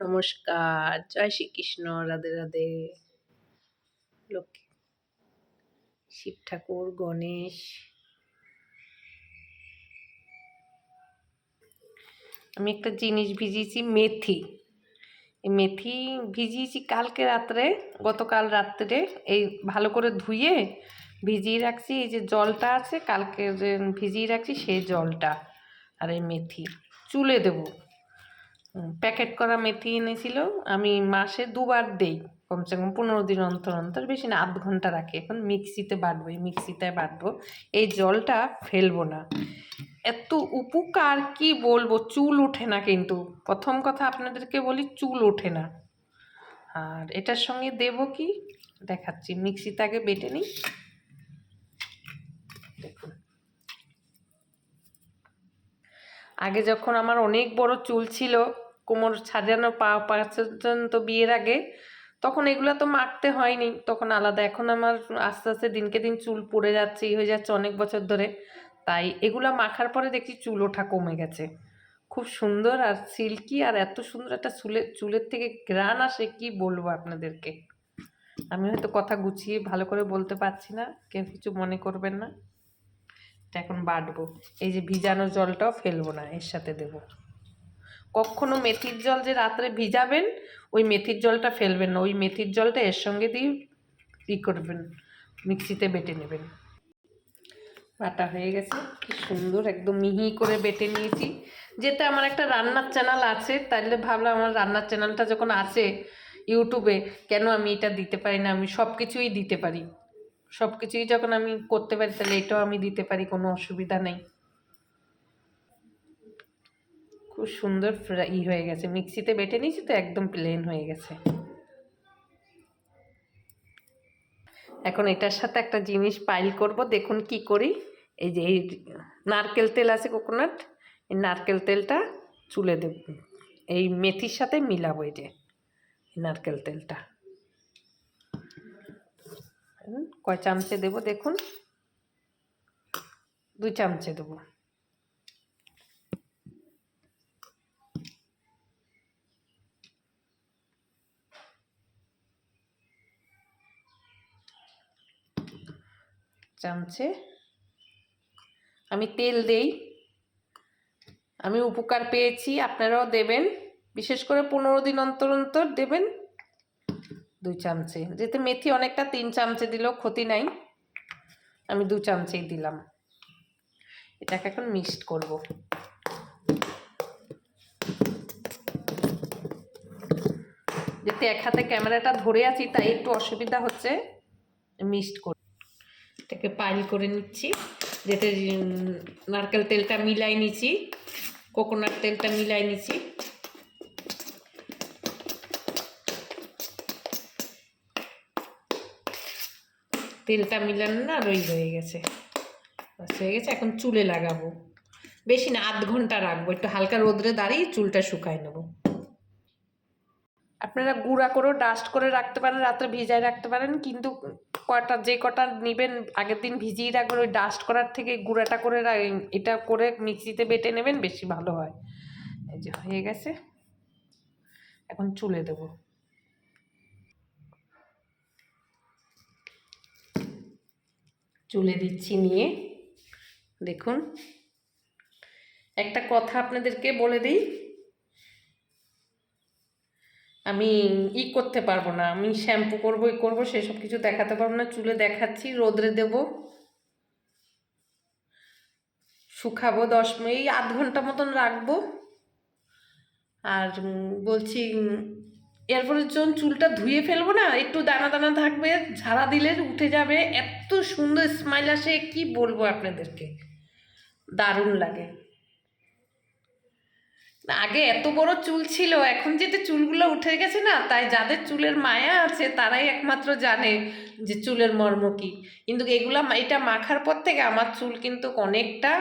নমস্কার, জয় শ্রীকৃষ্ণ, রাধে রাধে। লক্ষ্মী, শিব ঠাকুর, গণেশ। আমি একটা জিনিস ভিজিয়েছি, মেথি। এই মেথি ভিজিয়েছি কালকে রাত্রে, গতকাল রাত্রে। এই ভালো করে ধুয়ে ভিজিয়ে রাখছি। এই যে জলটা আছে, কালকে যে ভিজিয়ে রাখছি সেই জলটা। আর এই মেথি চুলে দেবো। প্যাকেট করা মেথি এনেছিল, আমি মাসে 2বার দেই, কমসে কম 15 দিন অন্তর অন্তর, বেশি না, আধ ঘন্টা রাখি। এখন মিক্সিতে বাটবো, এই মিক্সিতে বাটবো, এই জলটা ফেলবো না। এত উপকার কি বলবো, চুল ওঠে না। কিন্তু প্রথম কথা আপনাদেরকে বলি, চুল ওঠে না। আর এটার সঙ্গে দেব কি দেখাচ্ছি, মিক্সিতে আগে বেটে নিই। দেখুন, আগে যখন আমার অনেক বড় চুল ছিল, কোমর সাজানো পা পর্যন্ত, বিয়ের আগে, তখন এগুলো তো মাখতে হয়নি, তখন আলাদা। এখন আমার আস্তে আস্তে দিনকে দিন চুল পড়ে যাচ্ছে, হয়ে যাচ্ছে অনেক বছর ধরে, তাই এগুলা মাখার পরে দেখি চুল ওঠা কমে গেছে। খুব সুন্দর আর সিল্কি, আর এত সুন্দর একটা চুলের থেকে ঘ্রাণ আসে, কি বলবো আপনাদেরকে। আমি হয়তো কথা গুছিয়ে ভালো করে বলতে পারছি না, কেউ কিছু মনে করবেন না। এখন বাটবো। এই যে ভিজানো জলটাও ফেলবো না, এর সাথে দেব। কখনো মেথির জল যে রাত্রে ভিজাবেন, ওই মেথির জলটা ফেলবেন না, ওই মেথির জলটা এর সঙ্গে দিয়ে করবেন, মিক্সিতে বেটে নেবেন। বাটা হয়ে গেছে, কি সুন্দর একদম মিহি করে বেটে নিয়েছি। যেটা আমার একটা রান্নার চ্যানেল আছে, তাইলে ভাবলাম আমার রান্নার চ্যানেলটা যখন আছে ইউটিউবে, কেন আমি এটা দিতে পারি না। আমি সব কিছুই দিতে পারি, সব কিছুই যখন আমি করতে পারি, তাহলে এটাও আমি দিতে পারি, কোনো অসুবিধা নেই। খুব সুন্দর হয়ে গেছে, মিক্সিতে বেটে নিয়েছি তো, একদম প্লেন হয়ে গেছে। এখন এটার সাথে একটা জিনিস পাইল করব, দেখুন কি করি। এই যে এই নারকেল তেল আছে, কোকোনাট, এই নারকেল তেলটা চুলে দেব, এই মেথির সাথে মিলাবো। এই যে নারকেল তেলটা কয় চামচে দেব দেখুন, 2 চামচে দেবো। চামচে আমি তেল দেই, আমি উপকার পেয়েছি, আপনারাও দেবেন। বিশেষ করে 15 দিন অন্তর অন্তর দেবেন 2 চামচে। যেতে মেথি অনেকটা, 3 চামচে দিলেও ক্ষতি নাই, আমি 2 চামচেই দিলাম। এটাকে এখন মিক্সড করব। যেতে এক হাতে ক্যামেরাটা ধরে আছি, তাই একটু অসুবিধা হচ্ছে। মিক্সড করে এটাকে পাইল করে নিচ্ছি। যেতে নারকেল তেলটা মিলাই নিচ্ছি, কোকোনাট তেলটা মিলাই নিচ্ছি। তেলটা মিলানো না, রই হয়ে গেছে, হয়ে গেছে। এখন চুলে লাগাবো, বেশি না, আধ ঘন্টা রাখবো, একটু হালকা রোদ্রে দাঁড়িয়ে চুলটা শুকায় নেব। আপনারা গুঁড়া করেও ডাস্ট করে রাখতে পারেন, রাত্রে ভিজায় রাখতে পারেন, কিন্তু যে কটা নেবেন আগের দিন ভিজিয়ে রাখবেন, ওই ডাস্ট করার থেকে গুঁড়াটা করে এটা করে মিক্সিতে বেটে নেবেন, বেশি ভালো হয়। এই যে হয়ে গেছে, এখন চুলে দেব। চুলে দিচ্ছি নিয়ে, দেখুন। একটা কথা আপনাদেরকে বলে দিই, আমি করতে পারবো না, আমি শ্যাম্পু করবো, করবো, সেসব কিছু দেখাতে পারবো না। চুলে দেখাচ্ছি, রোদ্রে দেব, শুকাবো 10 মিনিট, আধ ঘন্টা মতন রাখবো। আর বলছি, এরপরে যখন চুলটা ধুয়ে ফেলবো না, একটু দানা দানা থাকবে, ঝাড়া দিলে উঠে যাবে, এত সুন্দর স্মাইল আসে, কি বলবো আপনাদেরকে, দারুণ লাগে। আগে এত বড় চুল ছিল, এখন যেটা চুলগুলো উঠে গেছে না, তাই যাদের চুলের মায়া আছে তারাই একমাত্র জানে যে চুলের মর্ম কি। কিন্তু এটা মাখার পর থেকে আমার চুল কিন্তু অনেকটা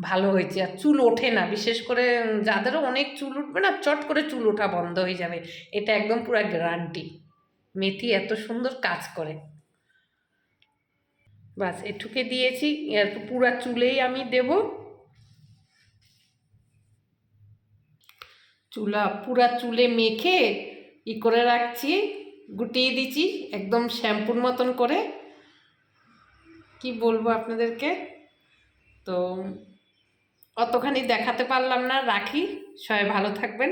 ভালো হয়েছে, আর চুল ওঠে না। বিশেষ করে যাদেরও অনেক চুল উঠবে না, চট করে চুল ওঠা বন্ধ হয়ে যাবে, এটা একদম পুরো গ্যারান্টি। মেথি এত সুন্দর কাজ করে। বাস এটুকে দিয়েছি, এর পুরা চুলেই আমি দেব। পুরা চুলে মেখে করে রাখছি, গুটিয়ে দিচ্ছি একদম শ্যাম্পুর মতন করে। কি বলবো আপনাদেরকে, তো অতখানি দেখাতে পারলাম না, রাখি। সবাই ভালো থাকবেন।